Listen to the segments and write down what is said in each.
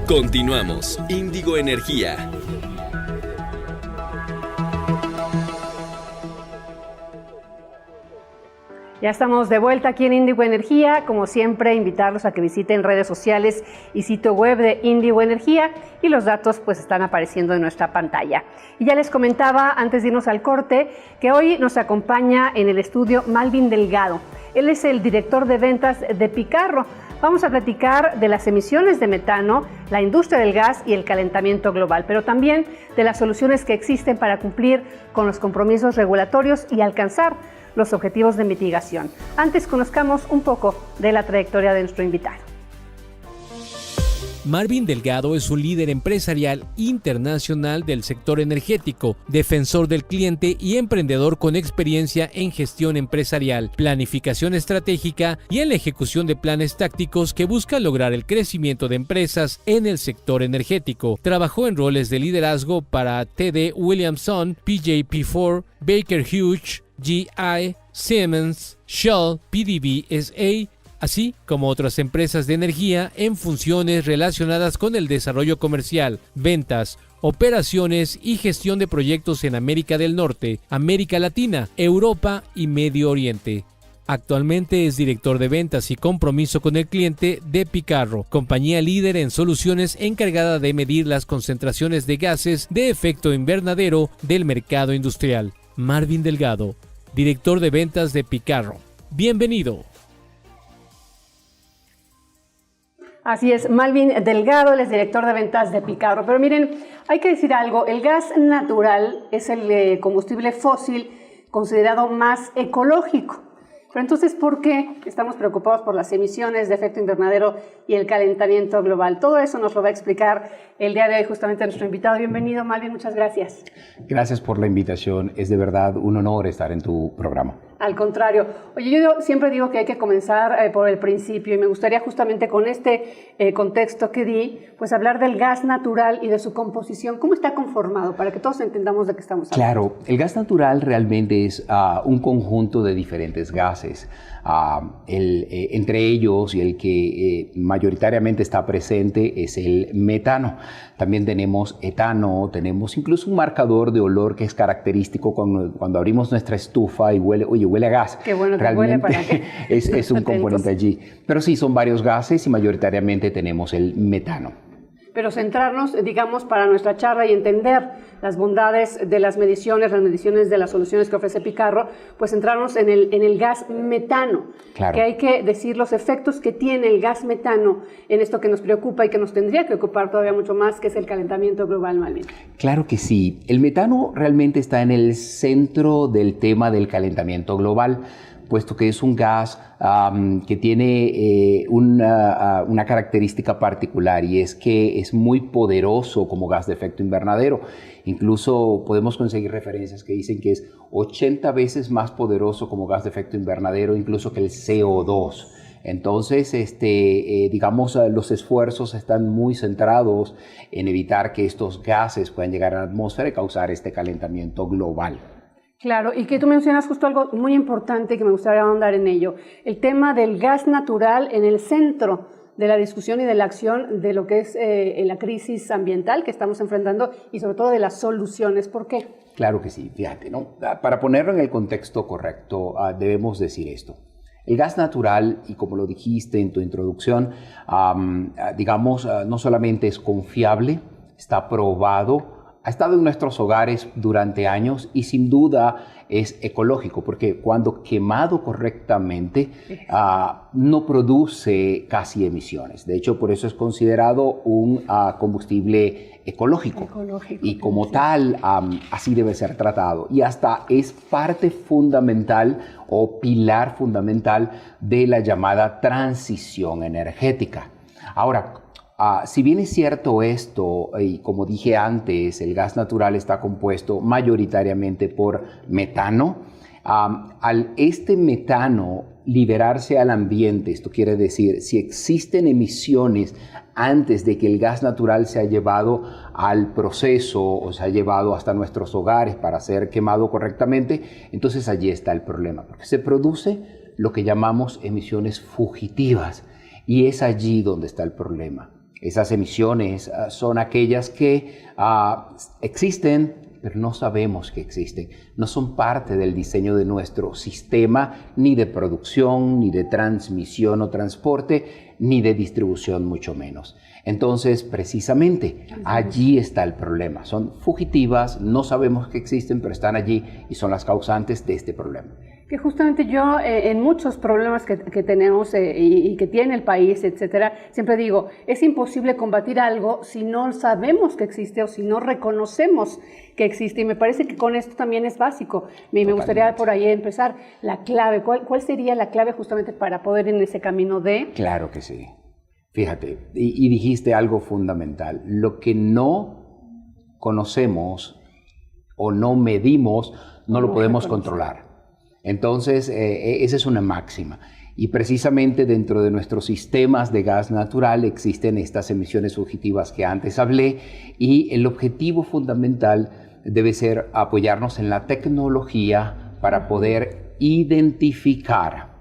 Continuamos. Índigo Energía. Ya estamos de vuelta aquí en Índigo Energía. Como siempre, invitarlos a que visiten redes sociales y sitio web de Índigo Energía, y los datos pues están apareciendo en nuestra pantalla. Y ya les comentaba antes de irnos al corte que hoy nos acompaña en el estudio Malvin Delgado. Él es el director de ventas de Picarro. Vamos a platicar de las emisiones de metano, la industria del gas y el calentamiento global, pero también de las soluciones que existen para cumplir con los compromisos regulatorios y alcanzar los objetivos de mitigación. Antes, conozcamos un poco de la trayectoria de nuestro invitado. Malvin Delgado es un líder empresarial internacional del sector energético, defensor del cliente y emprendedor con experiencia en gestión empresarial, planificación estratégica y en la ejecución de planes tácticos que buscan lograr el crecimiento de empresas en el sector energético. Trabajó en roles de liderazgo para TD Williamson, PJP4, Baker Hughes, GE, Siemens, Shell, PDVSA, así como otras empresas de energía en funciones relacionadas con el desarrollo comercial, ventas, operaciones y gestión de proyectos en América del Norte, América Latina, Europa y Medio Oriente. Actualmente es director de ventas y compromiso con el cliente de Picarro, compañía líder en soluciones encargada de medir las concentraciones de gases de efecto invernadero del mercado industrial. Malvin Delgado, director de ventas de Picarro. Bienvenido. Así es, Malvin Delgado, él es director de ventas de Picarro. Pero miren, hay que decir algo, el gas natural es el combustible fósil considerado más ecológico. Pero entonces, ¿por qué estamos preocupados por las emisiones de efecto invernadero y el calentamiento global? Todo eso nos lo va a explicar el día de hoy justamente nuestro invitado. Bienvenido, Malvin, muchas gracias. Gracias por la invitación. Es de verdad un honor estar en tu programa. Al contrario. Oye, yo siempre digo que hay que comenzar por el principio, y me gustaría justamente con este contexto que di, pues hablar del gas natural y de su composición. ¿Cómo está conformado? Para que todos entendamos de qué estamos hablando. Claro, el gas natural realmente es un conjunto de diferentes gases. Entre ellos, y el que mayoritariamente está presente, es el metano. También tenemos etano, tenemos incluso un marcador de olor que es característico cuando abrimos nuestra estufa y huele, oye, huele a gas. Qué bueno que realmente huele, ¿para qué? es un componente allí. Pero sí, son varios gases y mayoritariamente tenemos el metano. Pero centrarnos, digamos, para nuestra charla y entender las bondades de las mediciones de las soluciones que ofrece Picarro, pues centrarnos en el gas metano. Claro. Que hay que decir los efectos que tiene el gas metano en esto que nos preocupa y que nos tendría que ocupar todavía mucho más, que es el calentamiento global, Malvin. Claro que sí. El metano realmente está en el centro del tema del calentamiento global, puesto que es un gas que tiene una característica particular, y es que es muy poderoso como gas de efecto invernadero. Incluso podemos conseguir referencias que dicen que es 80 veces más poderoso como gas de efecto invernadero incluso que el CO2. Entonces, digamos, los esfuerzos están muy centrados en evitar que estos gases puedan llegar a la atmósfera y causar este calentamiento global. Claro, y que tú mencionas justo algo muy importante que me gustaría ahondar en ello, el tema del gas natural en el centro de la discusión y de la acción de lo que es la crisis ambiental que estamos enfrentando, y sobre todo de las soluciones. ¿Por qué? Claro que sí, fíjate, ¿no? Para ponerlo en el contexto correcto, debemos decir esto. El gas natural, y como lo dijiste en tu introducción, digamos, no solamente es confiable, está probado, ha estado en nuestros hogares durante años y sin duda es ecológico, porque cuando quemado correctamente no produce casi emisiones. De hecho, por eso es considerado un combustible ecológico. Y como tal, así debe ser tratado. Y hasta es parte fundamental o pilar fundamental de la llamada transición energética. Ahora, si bien es cierto esto, y como dije antes, el gas natural está compuesto mayoritariamente por metano, al este metano liberarse al ambiente, esto quiere decir, si existen emisiones antes de que el gas natural se ha llevado al proceso o se ha llevado hasta nuestros hogares para ser quemado correctamente, entonces allí está el problema, porque se produce lo que llamamos emisiones fugitivas, y es allí donde está el problema. Esas emisiones son aquellas que existen, pero no sabemos que existen. No son parte del diseño de nuestro sistema, ni de producción, ni de transmisión o transporte, ni de distribución, mucho menos. Entonces, precisamente, allí está el problema. Son fugitivas, no sabemos que existen, pero están allí y son las causantes de este problema. Que justamente yo, en muchos problemas que tenemos y que tiene el país, etcétera, siempre digo, es imposible combatir algo si no sabemos que existe o si no reconocemos que existe. Y me parece que con esto también es básico. Me gustaría por ahí empezar. La clave, ¿cuál sería la clave justamente para poder ir en ese camino de...? Claro que sí. Fíjate, y dijiste algo fundamental. Lo que no conocemos o no medimos, no lo podemos controlar. Entonces, esa es una máxima. Y precisamente dentro de nuestros sistemas de gas natural existen estas emisiones fugitivas que antes hablé, y el objetivo fundamental debe ser apoyarnos en la tecnología para poder identificar.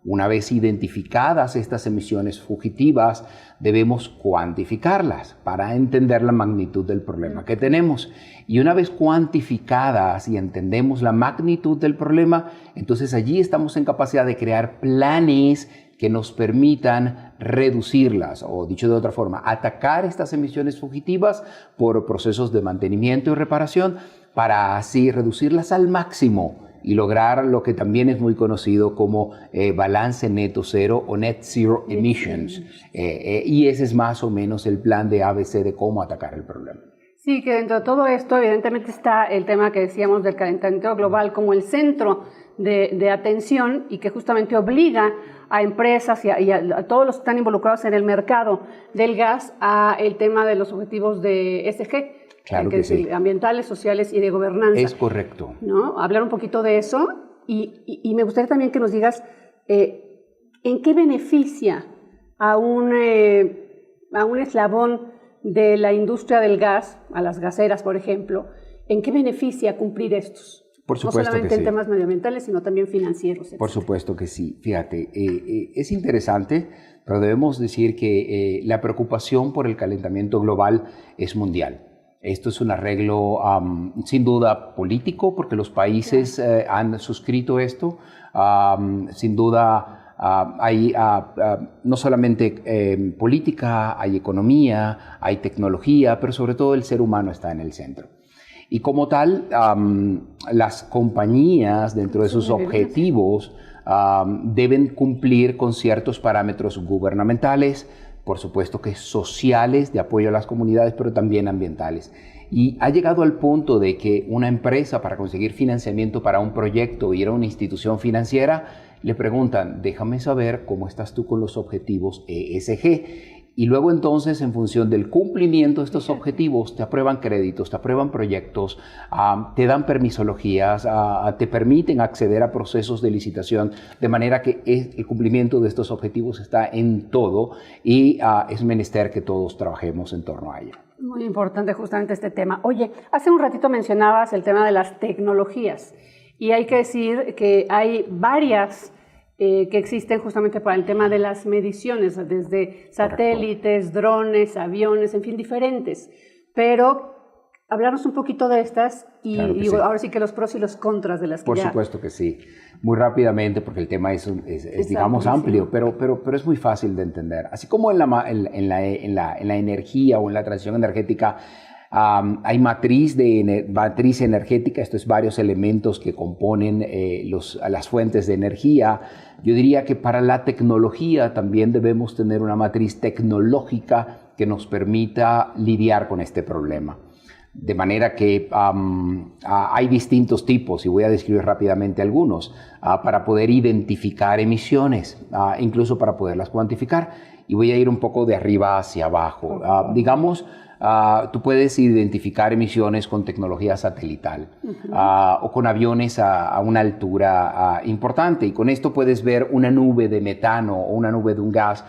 Una vez identificadas estas emisiones fugitivas, debemos cuantificarlas para entender la magnitud del problema que tenemos. Y una vez cuantificadas y entendemos la magnitud del problema, entonces allí estamos en capacidad de crear planes que nos permitan reducirlas, o dicho de otra forma, atacar estas emisiones fugitivas por procesos de mantenimiento y reparación para así reducirlas al máximo y lograr lo que también es muy conocido como balance neto cero o net zero emissions. Y ese es más o menos el plan de ABC de cómo atacar el problema. Sí, que dentro de todo esto evidentemente está el tema que decíamos del calentamiento global como el centro de atención, y que justamente obliga a empresas y a todos los que están involucrados en el mercado del gas a el tema de los objetivos de ESG. Claro que sí. Ambientales, sociales y de gobernanza. Es correcto. ¿No? Hablar un poquito de eso, y me gustaría también que nos digas en qué beneficia a un eslabón de la industria del gas, a las gaseras, por ejemplo, en qué beneficia cumplir estos. Por supuesto, no solamente que sí. En temas medioambientales, sino también financieros, etc. Por supuesto que sí. Fíjate, es interesante, pero debemos decir que la preocupación por el calentamiento global es mundial. Esto es un arreglo sin duda político, porque los países han suscrito esto. Sin duda hay no solamente política, hay economía, hay tecnología, pero sobre todo el ser humano está en el centro. Y como tal, las compañías dentro de sus objetivos deben cumplir con ciertos parámetros gubernamentales, por supuesto que sociales, de apoyo a las comunidades, pero también ambientales. Y ha llegado al punto de que una empresa, para conseguir financiamiento para un proyecto, ir a una institución financiera, le preguntan, déjame saber cómo estás tú con los objetivos ESG. Y luego entonces, en función del cumplimiento de estos objetivos, te aprueban créditos, te aprueban proyectos, te dan permisologías, te permiten acceder a procesos de licitación, de manera que el cumplimiento de estos objetivos está en todo, y es menester que todos trabajemos en torno a ello. Muy importante justamente este tema. Oye, hace un ratito mencionabas el tema de las tecnologías, y hay que decir que hay varias que existen justamente para el tema de las mediciones, desde satélites, drones, aviones, en fin, diferentes. Pero hablarnos un poquito de estas y sí. Ahora sí que los pros y los contras de las que Por supuesto que sí. Muy rápidamente, porque el tema es digamos, amplio, pero es muy fácil de entender. Así como en la energía o en la transición energética, hay matriz energética, esto es varios elementos que componen las fuentes de energía. Yo diría que para la tecnología también debemos tener una matriz tecnológica que nos permita lidiar con este problema. De manera que hay distintos tipos, y voy a describir rápidamente algunos, para poder identificar emisiones, incluso para poderlas cuantificar. Y voy a ir un poco de arriba hacia abajo. Digamos, tú puedes identificar emisiones con tecnología satelital o con aviones a una altura importante, y con esto puedes ver una nube de metano o una nube de un gas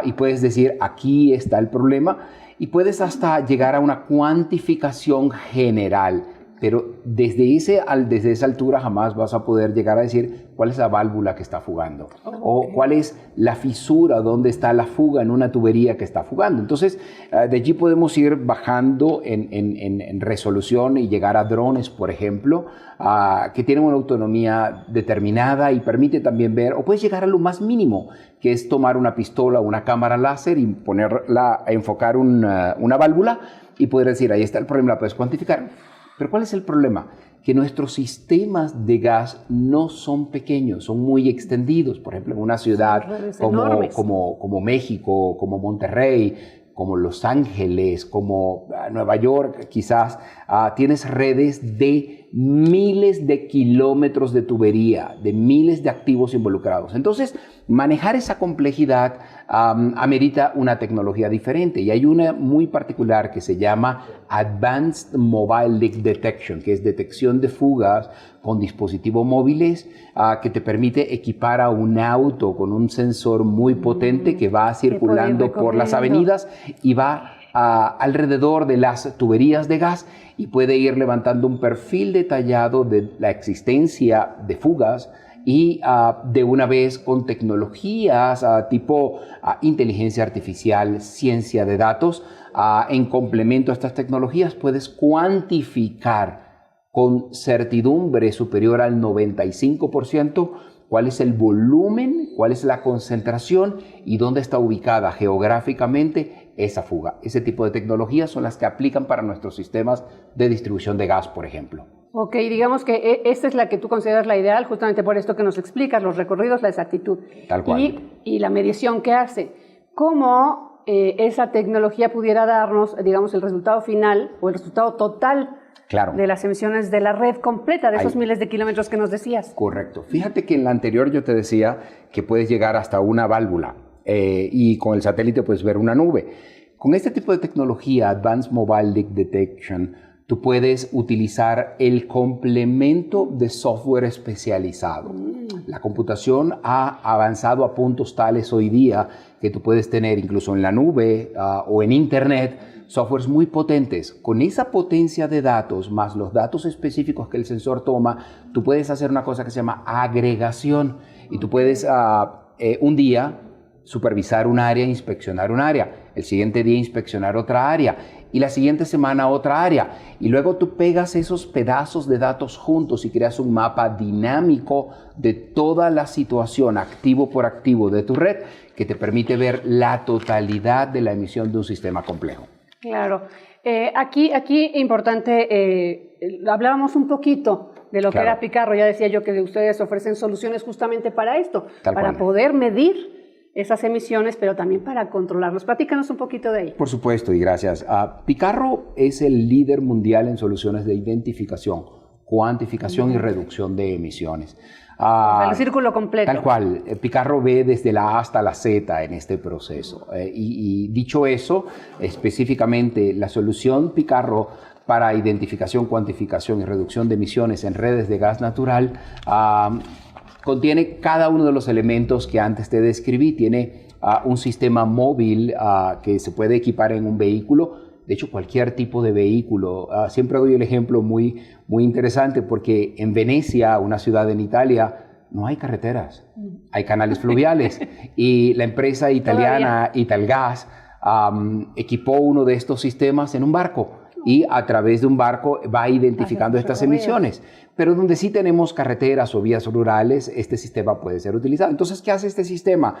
y puedes decir, aquí está el problema, y puedes hasta llegar a una cuantificación general. pero desde esa altura jamás vas a poder llegar a decir cuál es la válvula que está fugando o cuál es la fisura, dónde está la fuga en una tubería que está fugando. Entonces, de allí podemos ir bajando en resolución y llegar a drones, por ejemplo, que tienen una autonomía determinada y permite también ver, o puedes llegar a lo más mínimo, que es tomar una pistola o una cámara láser y ponerla a enfocar una válvula y poder decir, ahí está el problema, la puedes cuantificar. Pero ¿cuál es el problema? Que nuestros sistemas de gas no son pequeños, son muy extendidos. Por ejemplo, en una ciudad como México, como Monterrey, como Los Ángeles, como Nueva York, quizás, tienes redes de miles de kilómetros de tubería, de miles de activos involucrados. Entonces, manejar esa complejidad amerita una tecnología diferente. Y hay una muy particular que se llama Advanced Mobile Leak Detection, que es detección de fugas con dispositivos móviles que te permite equipar a un auto con un sensor muy potente que va circulando por las avenidas y va alrededor de las tuberías de gas y puede ir levantando un perfil detallado de la existencia de fugas y de una vez con tecnologías tipo inteligencia artificial, ciencia de datos, en complemento a estas tecnologías puedes cuantificar con certidumbre superior al 95% cuál es el volumen, cuál es la concentración y dónde está ubicada geográficamente esa fuga. Ese tipo de tecnologías son las que aplican para nuestros sistemas de distribución de gas, por ejemplo. Ok, digamos que esta es la que tú consideras la ideal, justamente por esto que nos explicas, los recorridos, la exactitud. Tal cual. Y la medición que hace. ¿Cómo esa tecnología pudiera darnos, digamos, el resultado final o el resultado total de las emisiones de la red completa, de esos miles de kilómetros que nos decías? Correcto. Fíjate que en la anterior yo te decía que puedes llegar hasta una válvula y con el satélite puedes ver una nube. Con este tipo de tecnología, Advanced Mobile Leak Detection, tú puedes utilizar el complemento de software especializado. La computación ha avanzado a puntos tales hoy día que tú puedes tener incluso en la nube o en internet softwares muy potentes. Con esa potencia de datos más los datos específicos que el sensor toma, tú puedes hacer una cosa que se llama agregación y tú puedes un día supervisar un área, inspeccionar un área, el siguiente día inspeccionar otra área y la siguiente semana otra área. Y luego tú pegas esos pedazos de datos juntos y creas un mapa dinámico de toda la situación activo por activo de tu red que te permite ver la totalidad de la emisión de un sistema complejo. Claro. Aquí importante, hablábamos un poquito de lo que era Picarro. Ya decía yo que ustedes ofrecen soluciones justamente para esto, para poder medir esas emisiones, pero también para controlarlos. Platícanos un poquito de ello. Por supuesto, y gracias. Picarro es el líder mundial en soluciones de identificación, cuantificación y reducción de emisiones. O sea, el círculo completo. Tal cual. Picarro ve desde la A hasta la Z en este proceso. Y dicho eso, específicamente la solución Picarro para identificación, cuantificación y reducción de emisiones en redes de gas natural contiene cada uno de los elementos que antes te describí. Tiene un sistema móvil que se puede equipar en un vehículo. De hecho, cualquier tipo de vehículo. Siempre doy el ejemplo muy interesante porque en Venecia, una ciudad en Italia, no hay carreteras, hay canales fluviales. Y la empresa italiana Italgas equipó uno de estos sistemas en un barco y a través de un barco va identificando estas emisiones. Pero donde sí tenemos carreteras o vías rurales, este sistema puede ser utilizado. Entonces, ¿qué hace este sistema?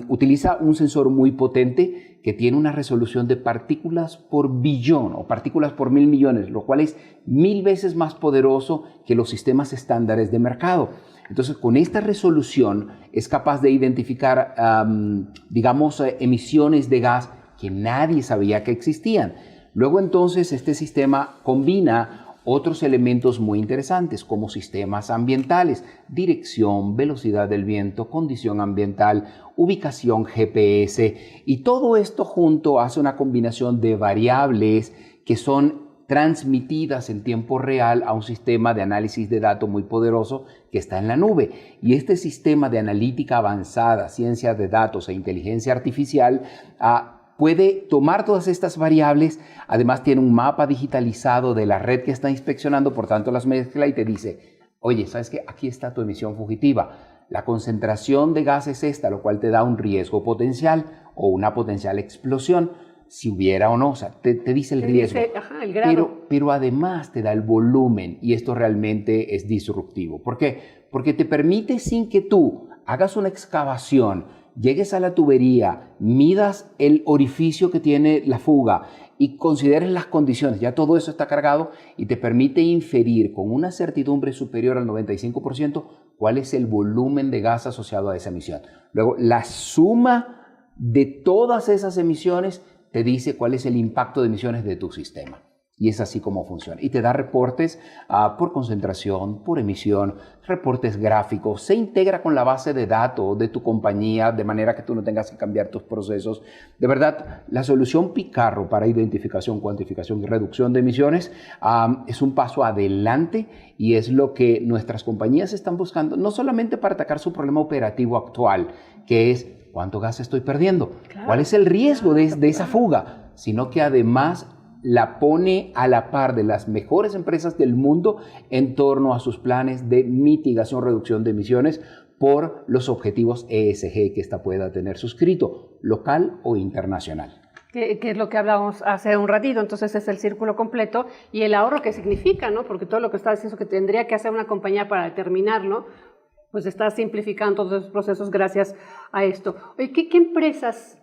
Utiliza un sensor muy potente que tiene una resolución de partículas por billón o partículas por 1.000 millones, lo cual es 1000 veces más poderoso que los sistemas estándares de mercado. Entonces, con esta resolución es capaz de identificar, emisiones de gas que nadie sabía que existían. Luego, entonces, este sistema combina otros elementos muy interesantes como sistemas ambientales, dirección, velocidad del viento, condición ambiental, ubicación GPS y todo esto junto hace una combinación de variables que son transmitidas en tiempo real a un sistema de análisis de datos muy poderoso que está en la nube. Y este sistema de analítica avanzada, ciencia de datos e inteligencia artificial puede tomar todas estas variables, además tiene un mapa digitalizado de la red que está inspeccionando, por tanto las mezcla y te dice, oye, ¿sabes qué? Aquí está tu emisión fugitiva. La concentración de gas es esta, lo cual te da un riesgo potencial o una potencial explosión, si hubiera o no, o sea, te dice el riesgo. Dice, ajá, el grado. Pero además te da el volumen y esto realmente es disruptivo. ¿Por qué? Porque te permite, sin que tú hagas una excavación, llegues a la tubería, midas el orificio que tiene la fuga y consideres las condiciones, ya todo eso está cargado y te permite inferir con una certidumbre superior al 95% cuál es el volumen de gas asociado a esa emisión. Luego, la suma de todas esas emisiones te dice cuál es el impacto de emisiones de tu sistema. Y es así como funciona. Y te da reportes por concentración, por emisión, reportes gráficos. Se integra con la base de datos de tu compañía, de manera que tú no tengas que cambiar tus procesos. De verdad, la solución Picarro para identificación, cuantificación y reducción de emisiones es un paso adelante y es lo que nuestras compañías están buscando, no solamente para atacar su problema operativo actual, que es ¿cuánto gas estoy perdiendo? Claro. ¿Cuál es el riesgo de esa fuga? Sino que además la pone a la par de las mejores empresas del mundo en torno a sus planes de mitigación, reducción de emisiones por los objetivos ESG que ésta pueda tener suscrito, local o internacional. Que es lo que hablábamos hace un ratito, entonces es el círculo completo y el ahorro que significa, ¿no? Porque todo lo que está diciendo que tendría que hacer una compañía para determinarlo, pues está simplificando todos esos procesos gracias a esto. Oye, ¿qué empresas,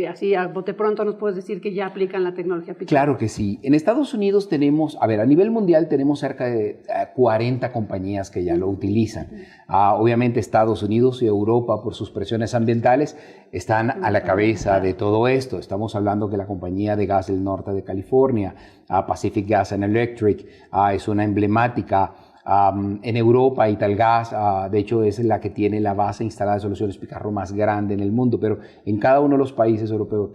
así a bote pronto, nos puedes decir que ya aplican la tecnología Picarro? Claro que sí. En Estados Unidos tenemos, a nivel mundial tenemos cerca de 40 compañías que ya lo utilizan. Obviamente Estados Unidos y Europa, por sus presiones ambientales, están a la cabeza de todo esto. Estamos hablando que la compañía de gas del norte de California, Pacific Gas and Electric, es una emblemática. En Europa, Italgas, de hecho, es la que tiene la base instalada de soluciones Picarro más grande en el mundo, pero en cada uno de los países europeos,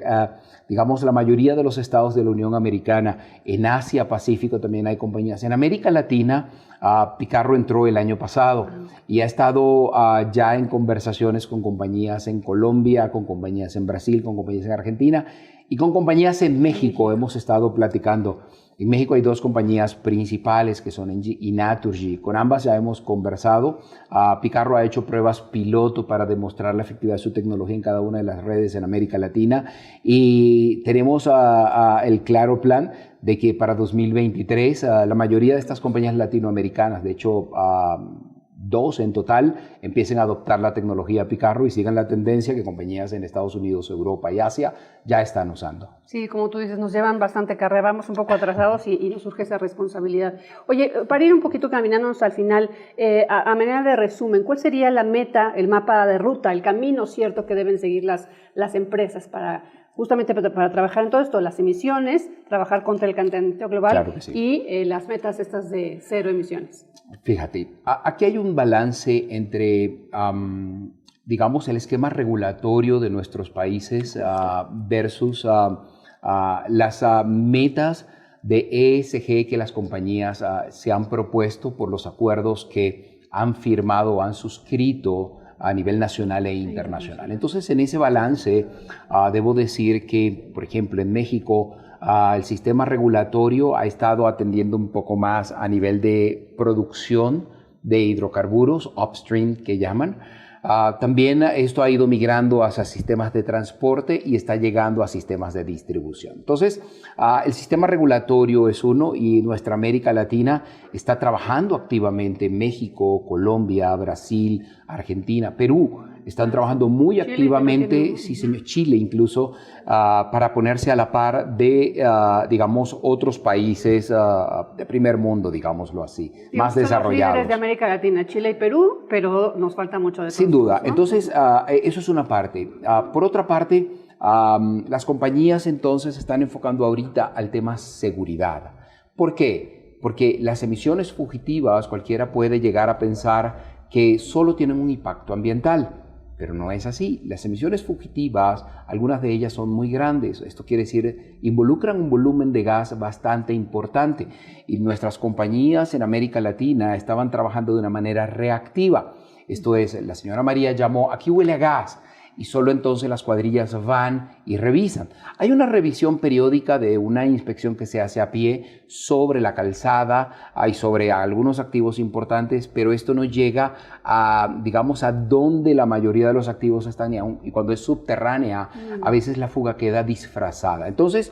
digamos, la mayoría de los estados de la Unión Americana, en Asia, Pacífico también hay compañías. En América Latina, Picarro entró el año pasado y ha estado ya en conversaciones con compañías en Colombia, con compañías en Brasil, con compañías en Argentina y con compañías en México. Hemos estado platicando. En México hay dos compañías principales que son Engie y Naturgy. Con ambas ya hemos conversado. Picarro ha hecho pruebas piloto para demostrar la efectividad de su tecnología en cada una de las redes en América Latina y tenemos el claro plan de que para 2023 la mayoría de estas compañías latinoamericanas, de hecho 2 en total, empiecen a adoptar la tecnología Picarro y sigan la tendencia que compañías en Estados Unidos, Europa y Asia ya están usando. Sí, como tú dices, nos llevan bastante carrera, vamos un poco atrasados y nos surge esa responsabilidad. Oye, para ir un poquito caminándonos al final, a manera de resumen, ¿cuál sería la meta, el mapa de ruta, el camino cierto que deben seguir las empresas justamente para trabajar en todo esto, las emisiones, trabajar contra el calentamiento global? Claro que sí. Y las metas estas de cero emisiones? Fíjate, aquí hay un balance entre, digamos, el esquema regulatorio de nuestros países versus las metas de ESG que las compañías se han propuesto por los acuerdos que han firmado o han suscrito a nivel nacional e internacional. Entonces, en ese balance, debo decir que, por ejemplo, en México, el sistema regulatorio ha estado atendiendo un poco más a nivel de producción de hidrocarburos, upstream que llaman. También esto ha ido migrando hacia sistemas de transporte y está llegando a sistemas de distribución. Entonces, el sistema regulatorio es uno y nuestra América Latina está trabajando activamente. México, Colombia, Brasil, Argentina, Perú están trabajando muy activamente, sí señor, Chile incluso, para ponerse a la par de, digamos, otros países de primer mundo, digámoslo así, sí, más desarrollados. Son los líderes de América Latina, Chile y Perú, pero nos falta mucho de todo. Sin duda, ¿no? Entonces, eso es una parte. Por otra parte, las compañías entonces están enfocando ahorita al tema seguridad. ¿Por qué? Porque las emisiones fugitivas, cualquiera puede llegar a pensar que solo tienen un impacto ambiental. Pero no es así. Las emisiones fugitivas, algunas de ellas son muy grandes. Esto quiere decir, involucran un volumen de gas bastante importante. Y nuestras compañías en América Latina estaban trabajando de una manera reactiva. Esto es, la señora María llamó, aquí huele a gas. y solo entonces las cuadrillas van y revisan. Hay una revisión periódica de una inspección que se hace a pie sobre la calzada y sobre algunos activos importantes, pero esto no llega a, digamos, a donde la mayoría de los activos están y cuando es subterránea, a veces la fuga queda disfrazada. Entonces,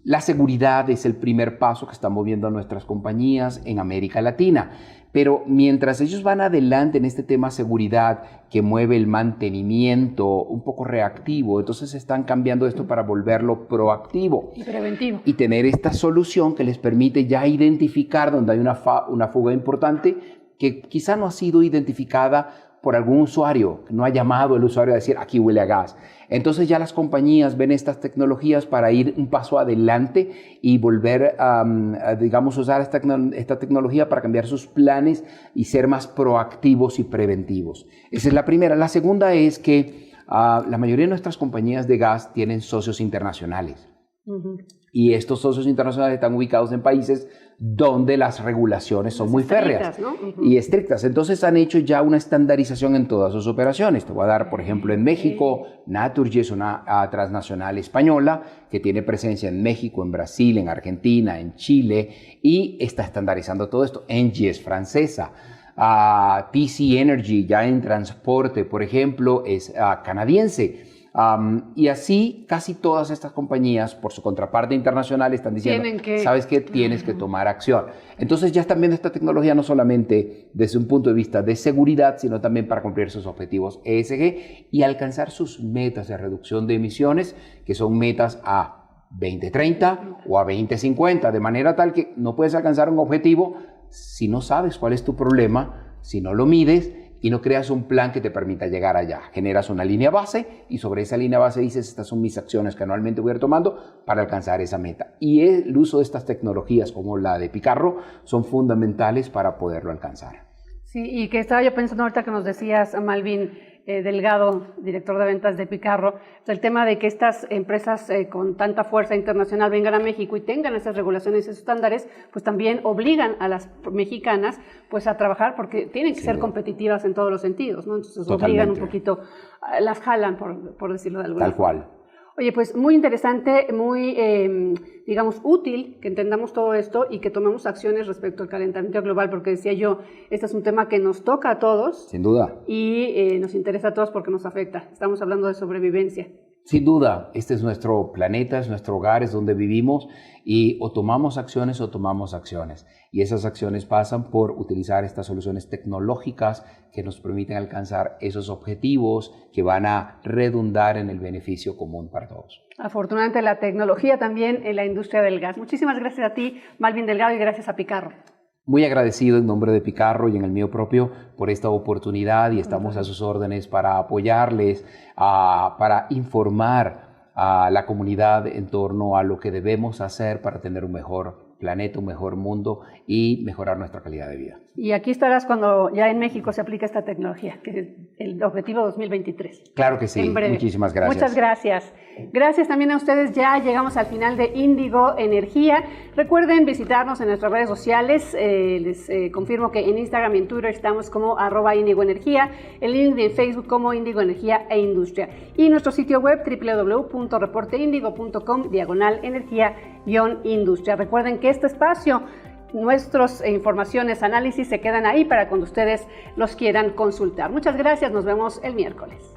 la seguridad es el primer paso que están moviendo a nuestras compañías en América Latina. Pero mientras ellos van adelante en este tema seguridad que mueve el mantenimiento un poco reactivo, entonces están cambiando esto para volverlo proactivo. Y preventivo. Y tener esta solución que les permite ya identificar donde hay una fuga importante que quizá no ha sido identificada por algún usuario, no ha llamado el usuario a decir aquí huele a gas. Entonces ya las compañías ven estas tecnologías para ir un paso adelante y volver a digamos, usar esta tecnología para cambiar sus planes y ser más proactivos y preventivos. Esa es la primera. La segunda es que la mayoría de nuestras compañías de gas tienen socios internacionales. Y estos socios internacionales están ubicados en países donde las regulaciones son muy férreas, ¿no? Y estrictas. Entonces han hecho ya una estandarización en todas sus operaciones. Te voy a dar, por ejemplo, en México, Naturgy es una transnacional española que tiene presencia en México, en Brasil, en Argentina, en Chile y está estandarizando todo esto. Engie es francesa. TC Energy, ya en transporte, por ejemplo, es canadiense. Y así casi todas estas compañías, por su contraparte internacional, están diciendo, ¿sabes qué? Tienes que tomar acción. Entonces ya están viendo esta tecnología no solamente desde un punto de vista de seguridad, sino también para cumplir sus objetivos ESG y alcanzar sus metas de reducción de emisiones, que son metas a 2030 o a 2050, de manera tal que no puedes alcanzar un objetivo si no sabes cuál es tu problema, si no lo mides, y no creas un plan que te permita llegar allá. Generas una línea base y sobre esa línea base dices, estas son mis acciones que anualmente voy a ir tomando para alcanzar esa meta. Y el uso de estas tecnologías como la de Picarro son fundamentales para poderlo alcanzar. Sí, y que estaba yo pensando ahorita que nos decías, Malvin Delgado, director de ventas de Picarro, el tema de que estas empresas con tanta fuerza internacional vengan a México y tengan esas regulaciones y esos estándares, pues también obligan a las mexicanas pues a trabajar porque tienen que ser competitivas en todos los sentidos, ¿no? Entonces obligan un poquito, las jalan, por decirlo de alguna forma. Tal cual. Oye, pues muy interesante, muy, digamos, útil que entendamos todo esto y que tomemos acciones respecto al calentamiento global, porque decía yo, este es un tema que nos toca a todos. Sin duda. Y nos interesa a todos porque nos afecta. Estamos hablando de sobrevivencia. Sin duda, este es nuestro planeta, es nuestro hogar, es donde vivimos y o tomamos acciones o tomamos acciones. Y esas acciones pasan por utilizar estas soluciones tecnológicas que nos permiten alcanzar esos objetivos que van a redundar en el beneficio común para todos. Afortunadamente la tecnología también en la industria del gas. Muchísimas gracias a ti, Malvin Delgado, y gracias a Picarro. Muy agradecido en nombre de Picarro y en el mío propio por esta oportunidad y estamos a sus órdenes para apoyarles, para informar a la comunidad en torno a lo que debemos hacer para tener un mejor planeta, un mejor mundo y mejorar nuestra calidad de vida. Y aquí estarás cuando ya en México se aplique esta tecnología, que es el objetivo 2023. Claro que sí, muchísimas gracias. Muchas gracias. Gracias también a ustedes, ya llegamos al final de Índigo Energía. Recuerden visitarnos en nuestras redes sociales, les confirmo que en Instagram y en Twitter estamos como @IndigoEnergía, en LinkedIn y en Facebook como Índigo Energía e Industria. Y nuestro sitio web www.reporteindigo.com/energía-industria. Recuerden que este espacio, nuestras informaciones, análisis se quedan ahí para cuando ustedes los quieran consultar. Muchas gracias, nos vemos el miércoles.